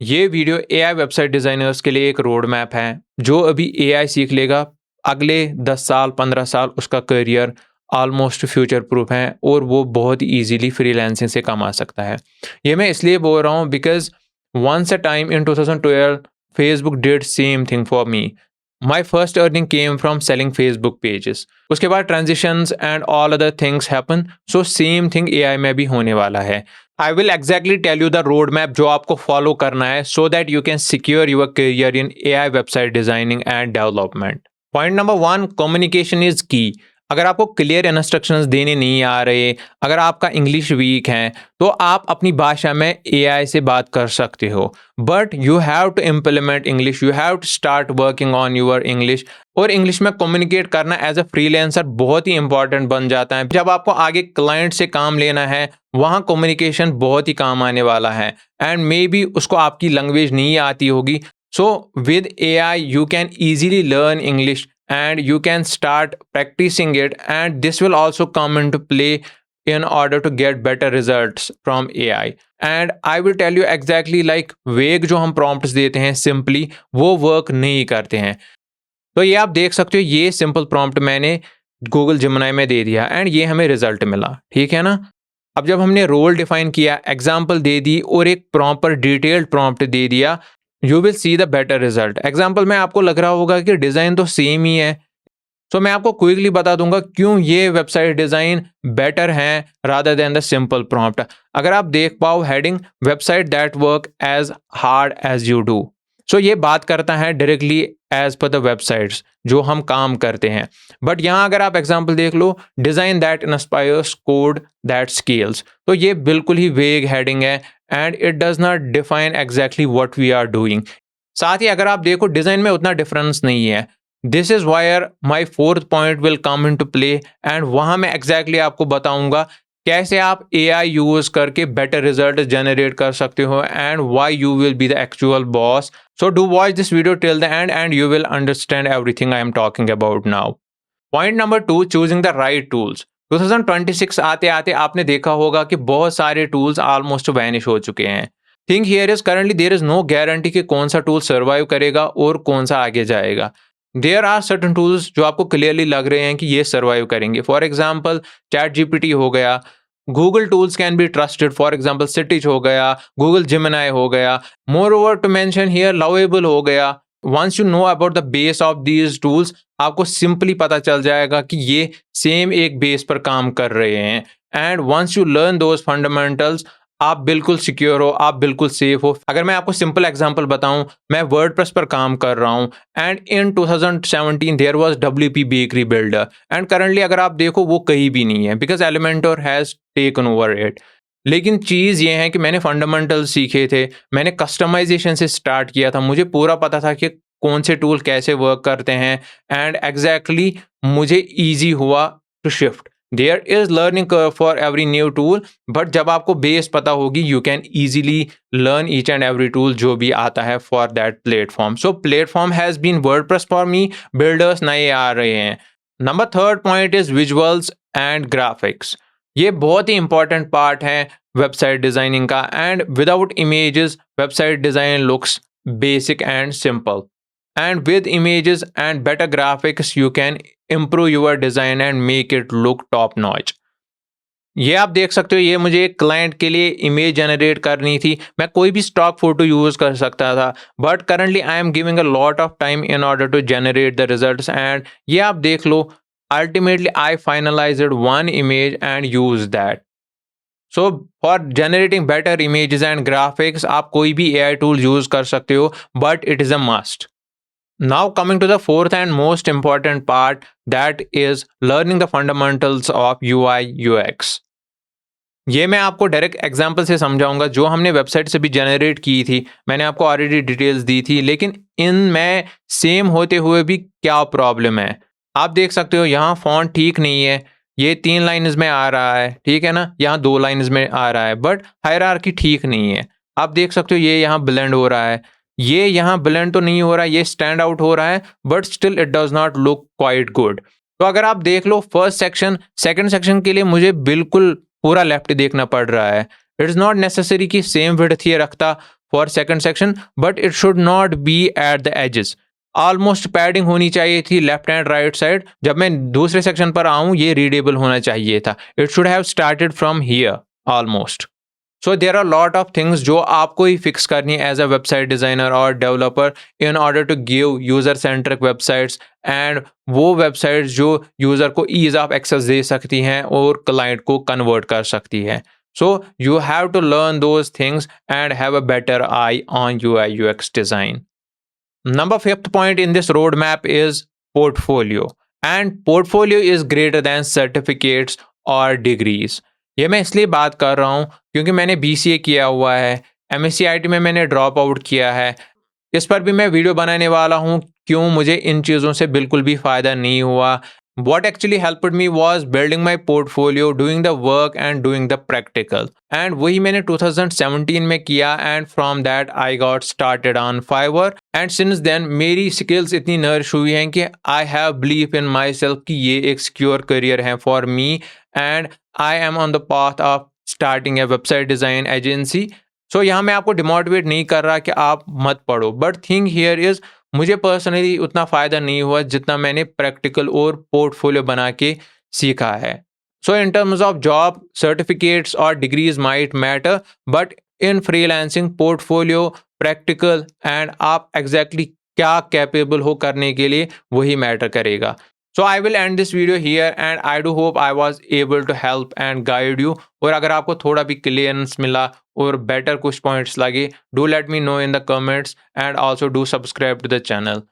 ये video AI website designers के लिए एक रोड मैप है। जो अभी एआई सीख लेगा, अगले 10 साल, 15 साल उसका करियर ऑलमोस्ट फ्यूचर प्रूफ है और वो बहुत ईज़िली फ्रीलांसिंग से कमा सकता है। ये मैं इसलिए बोल रहा हूँ because once a time in 2012 Facebook did same thing for me. My first earning came from selling Facebook pages. उसके बाद transitions and all other things happen, so same thing AI में भी होने वाला है। I will exactly tell you the road map जो आपको follow करना है so that you can secure your career in AI website designing and development. Point number 1, communication is की। अगर आपको क्लियर इंस्ट्रक्शंस देने नहीं आ रहे, अगर आपका इंग्लिश वीक है, तो आप अपनी भाषा में एआई से बात कर सकते हो। But you have to implement English, you have to start working on your English. और इंग्लिश में कम्युनिकेट करना एज अ फ्रीलांसर बहुत ही इंपॉर्टेंट बन जाता है। जब आपको आगे क्लाइंट से काम लेना है, वहाँ कम्युनिकेशन बहुत ही काम आने वाला है। एंड मे बी उसको आपकी लैंग्वेज नहीं आती होगी, so with AI you can easily learn English and you can start practicing it, and this will also come into play in order to get better results from AI. And I will tell you exactly like vague जो हम prompts देते हैं simply वो work नहीं करते हैं। तो ये आप देख सकते हो, ये सिंपल प्रॉम्प्ट मैंने गूगल जिमिनाई में दे दिया एंड ये हमें रिजल्ट मिला, ठीक है ना। अब जब हमने रोल डिफाइन किया, एग्जाम्पल दे दी और एक प्रॉपर डिटेल्ड प्रॉम्प्ट दे दिया, you will see the better result. Example में आपको लग रहा होगा कि डिज़ाइन तो सेम ही है, सो मैं आपको क्विकली बता दूंगा क्यों ये वेबसाइट डिज़ाइन बेटर है rather than the simple prompt. अगर आप देख पाओ heading, website that work as hard as you do. So ये बात करता है directly as per the websites जो हम काम करते हैं। बट यहाँ अगर आप एग्जाम्पल देख लो, design that inspires, code that scales, तो ये बिल्कुल ही वेग हेडिंग है and it does not define exactly what we are doing. साथ ही अगर आप देखो डिज़ाइन में उतना डिफरेंस नहीं है। This is where my fourth point will come in to play, and वहाँ मैं एग्जैक्टली आपको बताऊंगा कैसे आप एआई यूज़ करके बेटर रिजल्ट जनरेट कर सकते हो and why you will be the actual boss. So do watch this video till the end and you will understand everything I am talking about now. Point number 2, choosing the right tools. 2026 आते आते आपने देखा होगा कि बहुत सारे tools almost vanish हो चुके हैं। Think here is currently there is no guarantee कि कौन सा टूल सर्वाइव करेगा और कौन सा आगे जाएगा। देयर आर सर्टन टूल्स जो आपको क्लियरली लग रहे हैं कि ये सर्वाइव करेंगे। फॉर एग्जाम्पल चैट जीपीटी हो गया, Google tools can be trusted, for example सिटिच हो गया, गूगल जिमिनाई हो गया, moreover to mention here Lovable हो गया। Once you know about the base of these tools, आपको सिंपली पता चल जाएगा कि ये सेम एक बेस पर काम कर रहे हैं। And once you learn those fundamentals, आप बिल्कुल सिक्योर हो, आप बिल्कुल सेफ हो। अगर मैं आपको सिंपल एग्जांपल बताऊं, मैं वर्डप्रेस पर काम कर रहा हूं and in 2017 there was WP Bakery builder, and currently अगर आप देखो वो कहीं भी नहीं है because Elementor has taken over it. लेकिन चीज़ ये है कि मैंने फंडामेंटल्स सीखे थे, मैंने कस्टमाइजेशन से स्टार्ट किया था, मुझे पूरा पता था कि कौन से टूल कैसे वर्क करते हैं एंड एग्जैक्टली मुझे ईजी हुआ to shift. There is learning curve for every new tool, but जब आपको बेस पता होगी you can easily learn each and every tool जो भी आता है for that platform. So platform has been WordPress for me, builders नए आ रहे हैं। Number third point is visuals and graphics. ये बहुत ही इंपॉर्टेंट पार्ट है वेबसाइट डिज़ाइनिंग का, and without images website design looks basic and simple, and with images and better graphics you can improve your design and make it look top notch। ये आप देख सकते हो, ये मुझे एक क्लाइंट के लिए इमेज जनरेट करनी थी, मैं कोई भी स्टॉक फोटो यूज कर सकता था, but currently I am giving a lot of time in order to generate the results. And ये आप देख लो, ultimately I finalized one image and use that. So for generating better images and graphics आप कोई भी AI tool use कर सकते हो, but it is a must. Now coming to the fourth and most important part, that is learning the fundamentals of UI UX। ये मैं आपको direct example से समझाऊंगा जो हमने वेबसाइट से भी जनरेट की थी, मैंने आपको ऑलरेडी डिटेल्स दी थी, लेकिन इनमें सेम होते हुए भी क्या प्रॉब्लम है आप देख सकते हो। यहाँ फॉन्ट ठीक नहीं है, ये 3 लाइन्स में आ रहा है, ठीक है ना, यहाँ 2 लाइन्स में आ रहा है, बट हायरार्की ठीक नहीं है। आप देख सकते हो ये यहाँ ब्लेंड हो रहा है, ये यहाँ ब्लेंड तो नहीं हो रहा है, ये स्टैंड आउट हो रहा है, but still it does not look quite good. तो अगर आप देख लो फर्स्ट सेक्शन, सेकंड सेक्शन के लिए मुझे बिल्कुल पूरा लेफ्ट देखना पड़ रहा है। इट इज़ नॉट नेसेसरी कि सेम विड्थ ये रखता, for second section, but it should not be at the edges. Almost padding होनी चाहिए थी लेफ्ट एंड राइट साइड। जब मैं दूसरे सेक्शन पर आऊं ये रीडेबल होना चाहिए था। It should have started from here almost. So there are lot of things जो आपको ही फिक्स करनी है एज अ वेबसाइट डिजाइनर और developer in order to give user centric websites, and वो वेबसाइट्स जो यूजर को ईज ऑफ एक्सेस दे सकती हैं और क्लाइंट को कन्वर्ट कर सकती है। So you have to learn those things and have a better eye on UI UX design. Number fifth point in this roadmap is portfolio. And portfolio is greater than certificates or degrees. ये मैं इसलिए बात कर रहा हूँ क्योंकि मैंने BCA किया हुआ है, MSc IT में मैंने ड्रॉप आउट किया है। इस पर भी मैं वीडियो बनाने वाला हूँ क्यों मुझे इन चीज़ों से बिल्कुल भी फ़ायदा नहीं हुआ। What actually helped me was building my portfolio, doing the work and doing the practical. And वही मैंने 2017 में किया and from that I got started on Fiverr. And since then मेरी skills इतनी नरिश हुई हैं कि I have belief in myself कि ये एक secure career है for me, and I am on the path of starting a website design agency. So यहाँ मैं आपको डिमोटिवेट नहीं कर रहा कि आप मत पढ़ो, बट थिंग हियर इज मुझे पर्सनली उतना फ़ायदा नहीं हुआ जितना मैंने प्रैक्टिकल और पोर्टफोलियो बना के सीखा है। So in terms of job certificates और degrees might matter, but in freelancing portfolio practical and आप एग्जैक्टली क्या कैपेबल हो करने के लिए वही मैटर करेगा। So I will end this video here and I do hope I was able to help and guide you. और अगर आपको थोड़ा भी क्लियरेंस मिला और बेटर कुछ पॉइंट्स लगे, do let me know in the comments and also do subscribe to the channel.